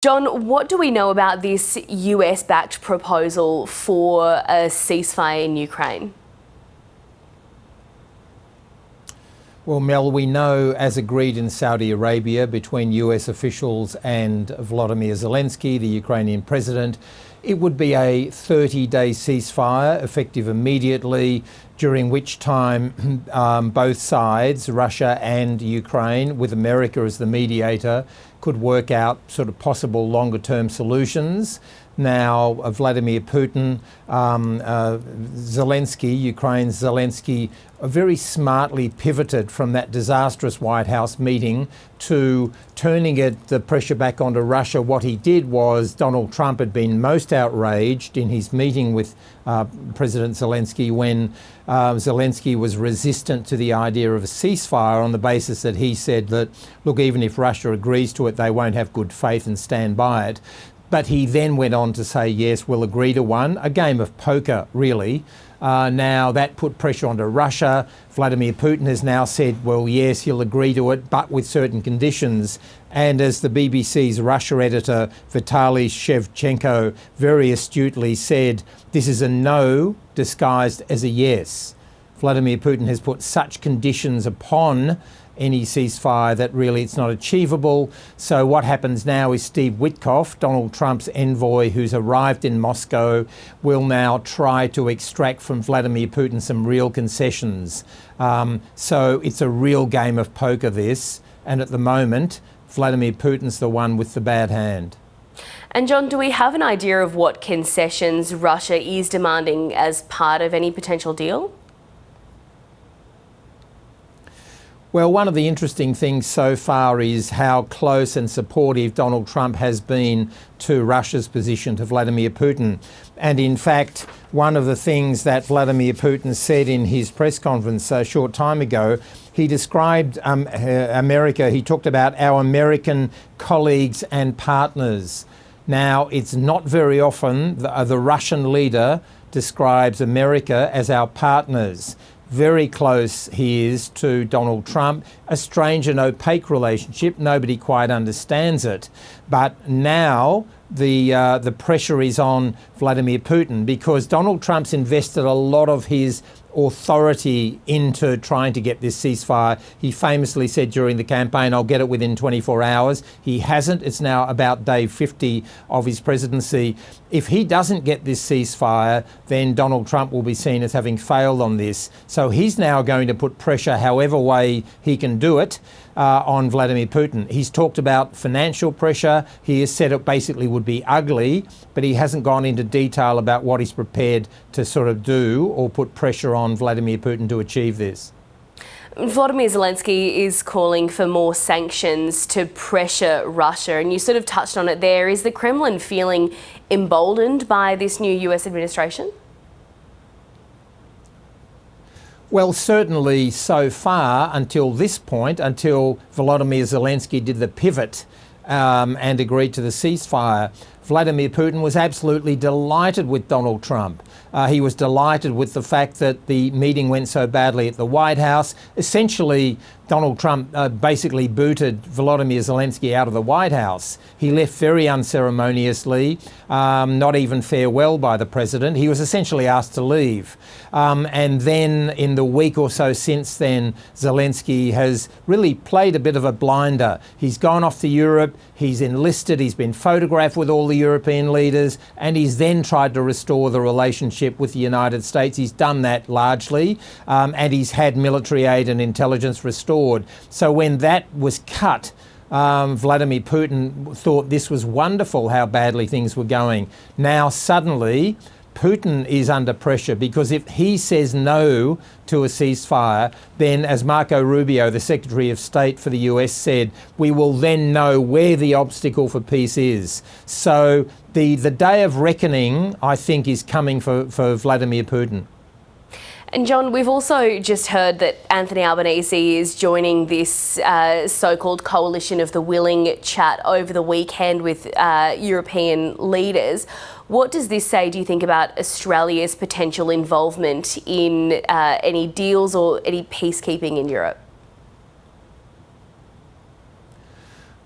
John, what do we know about this US-backed proposal for a ceasefire in Ukraine? Well, Mel, we know, as agreed in Saudi Arabia between US officials and Volodymyr Zelensky, the Ukrainian president, it would be a 30-day ceasefire effective immediately, during which time both sides, Russia and Ukraine, with America as the mediator, could work out sort of possible longer-term solutions. Now, Vladimir Putin, Zelensky, Ukraine's Zelensky, very smartly pivoted from that disastrous White House meeting to turning the pressure back onto Russia. What he did was, Donald Trump had been most outraged in his meeting with President Zelensky when Zelensky was resistant to the idea of a ceasefire on the basis that he said that, look, even if Russia agrees to it, they won't have good faith and stand by it. But he then went on to say, yes, we'll agree to one, a game of poker, really. Now, that put pressure onto Russia. Vladimir Putin has now said, well, yes, he'll agree to it, but with certain conditions. And as the BBC's Russia editor, Vitaly Shevchenko, very astutely said, this is a no disguised as a yes. Vladimir Putin has put such conditions upon any ceasefire that really it's not achievable. So what happens now is Steve Witkoff, Donald Trump's envoy who's arrived in Moscow, will now try to extract from Vladimir Putin some real concessions. So it's a real game of poker, this. And at the moment, Vladimir Putin's the one with the bad hand. And John, do we have an idea of what concessions Russia is demanding as part of any potential deal? Well, one of the interesting things so far is how close and supportive Donald Trump has been to Russia's position to Vladimir Putin. And in fact, one of the things that Vladimir Putin said in his press conference a short time ago, he described America, he talked about our American colleagues and partners. Now, it's not very often the Russian leader describes America as our partners. Very close he is to Donald Trump, a strange and opaque relationship. Nobody quite understands it. But now the pressure is on Vladimir Putin because Donald Trump's invested a lot of his authority into trying to get this ceasefire. He famously said during the campaign, I'll get it within 24 hours. He hasn't. It's now about day 50 of his presidency. If he doesn't get this ceasefire, then Donald Trump will be seen as having failed on this. So he's now going to put pressure, however way he can do it, on Vladimir Putin. He's talked about financial pressure. He has said it basically would be ugly, but he hasn't gone into detail about what he's prepared to sort of do or put pressure on Vladimir Putin to achieve this. Volodymyr Zelensky is calling for more sanctions to pressure Russia, and you sort of touched on it there. Is the Kremlin feeling emboldened by this new US administration? Well, certainly so far until this point, until Volodymyr Zelensky did the pivot and agreed to the ceasefire, Vladimir Putin was absolutely delighted with Donald Trump. He was delighted with the fact that the meeting went so badly at the White House. Essentially, Donald Trump basically booted Volodymyr Zelensky out of the White House. He left very unceremoniously, not even farewell by the president. He was essentially asked to leave. And then in the week or so since then, Zelensky has really played a bit of a blinder. He's gone off to Europe, he's enlisted, he's been photographed with all the European leaders, and he's then tried to restore the relationship with the United States. He's done that largely, and he's had military aid and intelligence restored. So when that was cut, Vladimir Putin thought this was wonderful how badly things were going. Now suddenly Putin is under pressure because if he says no to a ceasefire, then as Marco Rubio, the Secretary of State for the US, said, we will then know where the obstacle for peace is. So the day of reckoning, I think, is coming for Vladimir Putin. And John, we've also just heard that Anthony Albanese is joining this so-called coalition of the willing chat over the weekend with European leaders. What does this say, do you think, about Australia's potential involvement in any deals or any peacekeeping in Europe?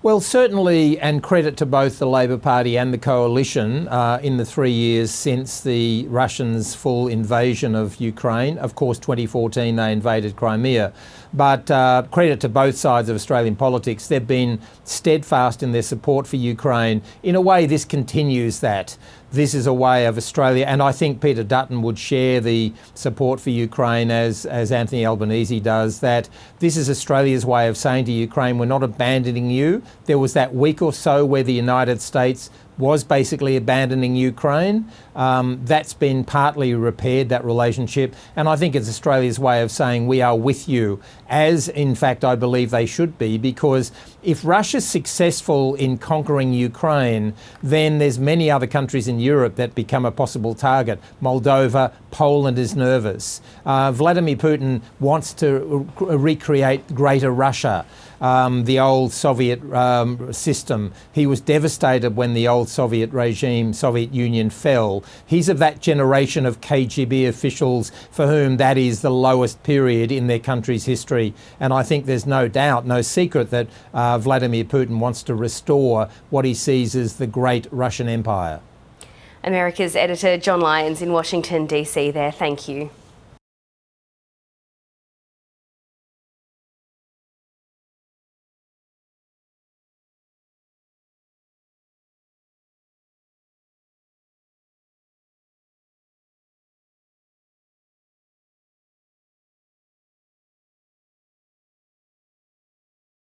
Well, certainly, and credit to both the Labor Party and the coalition in the 3 years since the Russians' full invasion of Ukraine. Of course, 2014 they invaded Crimea. But credit to both sides of Australian politics. They've been steadfast in their support for Ukraine. In a way, this continues that. This is a way of Australia, and I think Peter Dutton would share the support for Ukraine as Anthony Albanese does, that this is Australia's way of saying to Ukraine, we're not abandoning you. There was that week or so where the United States was basically abandoning Ukraine. That's been partly repaired, that relationship, and I think it's Australia's way of saying we are with you, as in fact I believe they should be, because if Russia's successful in conquering Ukraine, then there's many other countries in Europe that become a possible target. Moldova, Poland is nervous. Vladimir Putin wants to recreate Greater Russia, the old Soviet system. He was devastated when the old Soviet regime, Soviet Union fell. He's of that generation of KGB officials for whom that is the lowest period in their country's history. And I think there's no doubt, no secret that Vladimir Putin wants to restore what he sees as the great Russian Empire. America's editor John Lyons in Washington, DC there. Thank you.